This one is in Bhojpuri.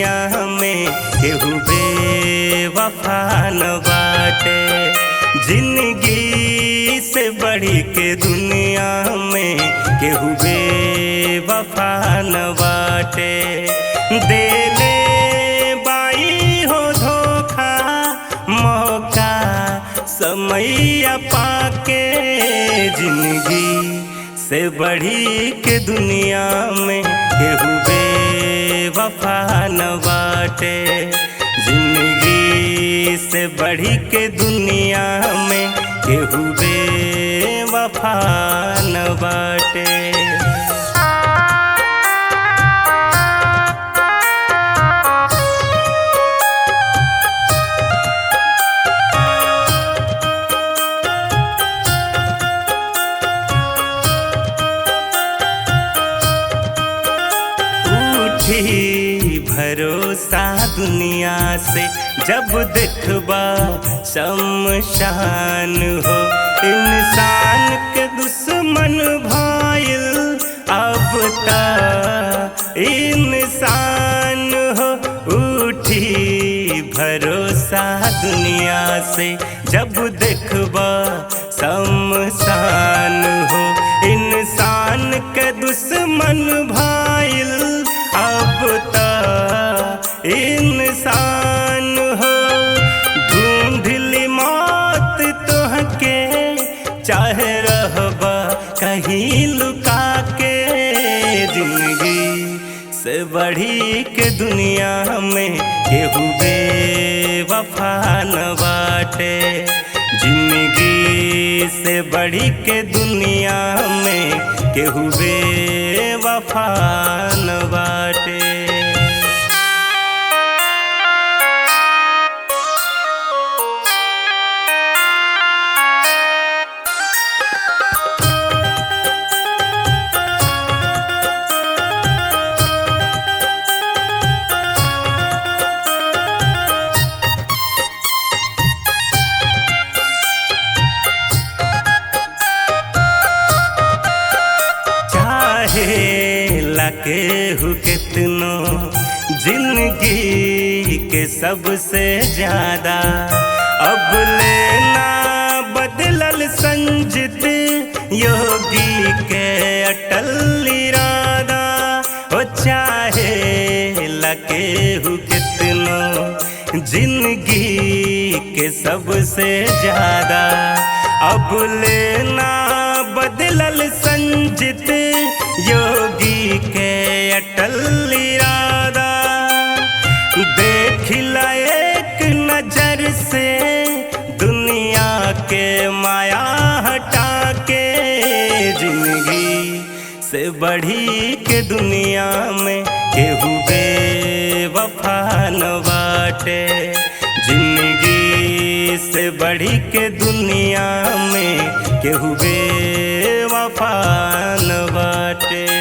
दुनिया में केहू बेवफा न बाटे। जिंदगी से बढ़ी के दुनिया में केहू बेवफा न बाटे। देले बाई हो धोखा मौका समैया पाके। जिंदगी से बढ़ी के दुनिया में केहू बेवफा न बाटे। जिंदगी से बढ़ी के दुनिया में केहू बेवफा न बाटे। भरोसा दुनिया से जब देखबा शमशान हो। इंसान के दुश्मन भाईल अब ता इंसान हो। उठी भरोसा दुनिया से जब देखबा शमशान हो। इंसान के दुश्मन भाईल अब ता इंसान हो। ढूंढली मौत तोहके चाहे रहबा कहीं लुका के। जिंदगी से बढ़ी के दुनिया में केहू बेवफा न बाटे। जिंदगी से बढ़ी के दुनिया में केहू बेवफा न बाटे। केहू कितनो जिंदगी के सबसे ज्यादा अब लेना बदलल संजित योगी के अटल इरादा। हो चाहे केहू कितनो जिंदगी के सबसे ज्यादा अब लेना बदलल संजित योगी के अटल इरादा। देखिला एक नजर से दुनिया के माया हटा के। जिंदगी से बढ़ी के दुनिया में केहू बेवफा न बाटे। जिंदगी से बढ़ी के दुनिया में केहू बेवफा न बाटे।